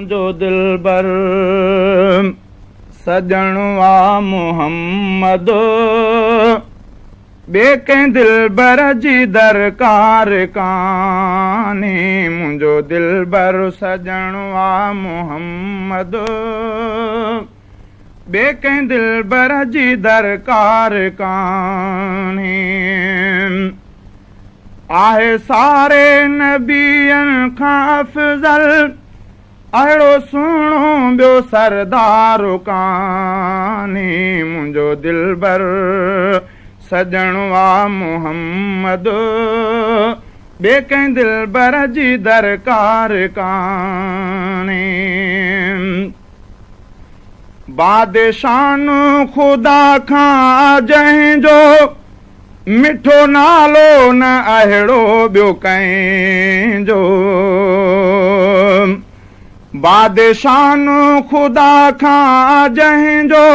मुंहिंजो दिलबर सजण आ मोहम्मद ॿिए कंहिं दिलबर जी दरकार कान्हे मुंहिंजो दिलबर सजण आ मोहम्मद ॿिए कंहिं दिलबर जी दरकार कान्हे आहे सारे नबियनि खां अफ़ज़ल अहिड़ो सुहिणो ॿियो सरदार कान्हे मुंहिंजो दिलबर सजण आ मोहम्मद ॿिए कंहिं दिलबर जी दरकार कान्हे बादशान ख़ुदा खां जंहिंजो मिठो नालो न अहिड़ो ॿियो कंहिंजो बादशान ख़ुदा खां जंहिंजो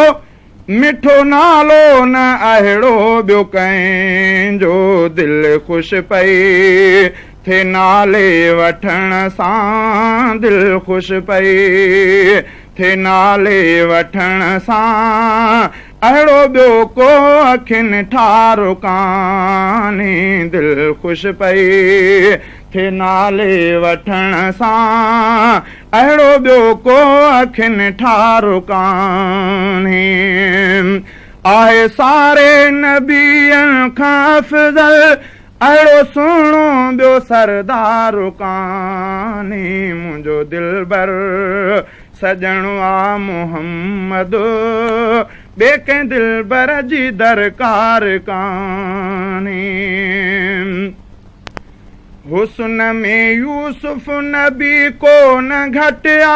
मिठो नालो न अहिड़ो ॿियो कंहिंजो दिलि ख़ुशि पई थे नाले वठण सां दिलि ख़ुशि पई थे नाले वठण सां अहिड़ो ॿियो को अखियुनि ठारो कान्हे दिलि ख़ुशि पई थे नाले वठण सां अहिड़ो ॿियो को अखियुनि ठारो कान्हे आहे सारे नबियनि खां अफ़ज़ल अहिड़ो सुहिणो ॿियो सरदार कान्हे मुंहिंजो दिलबर सजण आ मोहम्मद ॿिए कंहिं दिलबर जी दरकार कान्हे हुस्न में यूसुफ नबी को न घटिया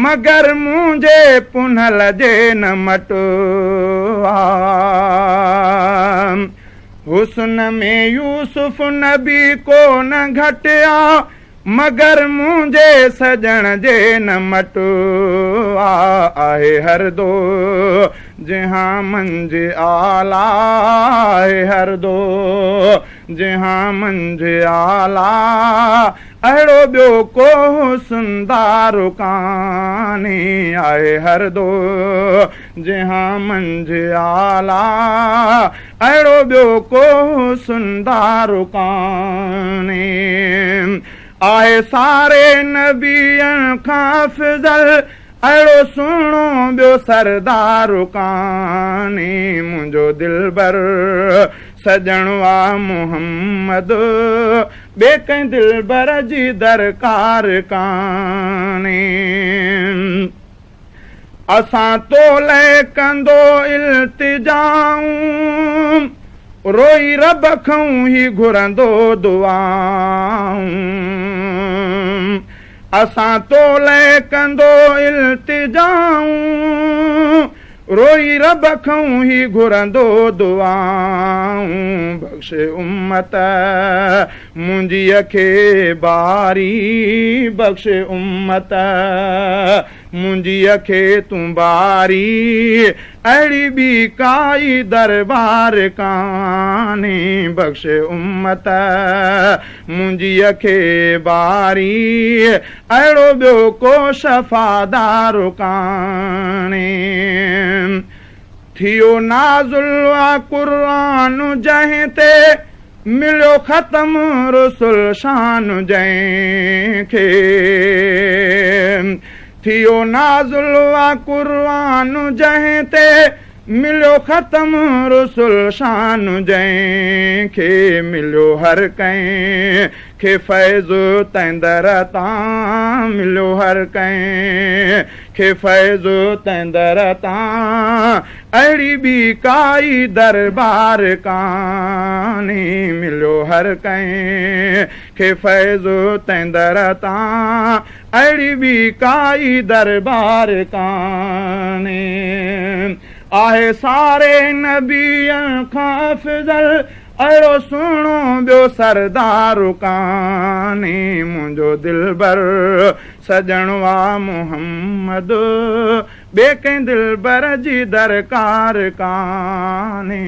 मगर मुंहिंजे पुनल जे न मटवा हुस्न में यूसुफ नबी को न घटिया मगर मुंहिंजे सजण जे न मटवा आहे हर दो जहां मंझ आला आहे हर दो जहां मंझ आला अहिड़ो ॿियो को सुंदार कान्हे आहे हर दो जहां मंझ आला अहिड़ो ॿियो को सुंदार कान्हे आहे सारे नबियनि खां अफ़ज़ल अहिड़ो सुहिणो ॿियो सरदार कान्हे मुंहिंजो दिलबर सजण आ मोहम्मद ॿिए कंहिं दिलबर जी दरकार कान्हे असां तोले कंदो इल्तिजाऊं रोई रब खां ई घुरंदो दुआऊं असां तोले कंदो इल्तिजाऊं रोई रब खां ई घुरंदो दुआऊं बख़्शे उम्मत मुंहिंजीअ खे बारी बख़्शे उम्मत मुंहिंजीअ खे तूं बारी अहिड़ी ॿी काई दरबार कान्हे बख़्शे उम्मत मुंहिंजीअ खे बारी अहिड़ो ॿियो को शफ़ादार कान्हे थियो नाज़ुल आ क़ुरान जंहिं ते मिलियो ख़तम रसुल शान जंहिंखे थियो नाज़ुल आ क़ुरान जंहिं ते मिलियो ख़तम रसुल शान जंहिंखे मिलियो हर कंहिं खे फैज़ तंदर तां मिलियो हर कंहिं खे फैज़ तंदर तां अहिड़ी ॿी काई दरबार कान्हे मिलियो हर कंहिं खे फैज़ तंदर तां अहिड़ी ॿी काई दरबार कान्हे आहे सारे नबियनि खां अफ़ज़ल अहिड़ो सुहिणो ॿियो सरदार कान्हे मुंहिंजो दिलबर सजण आ मोहम्मद ॿिए कंहिं दिलबर जी दरकार कान्हे।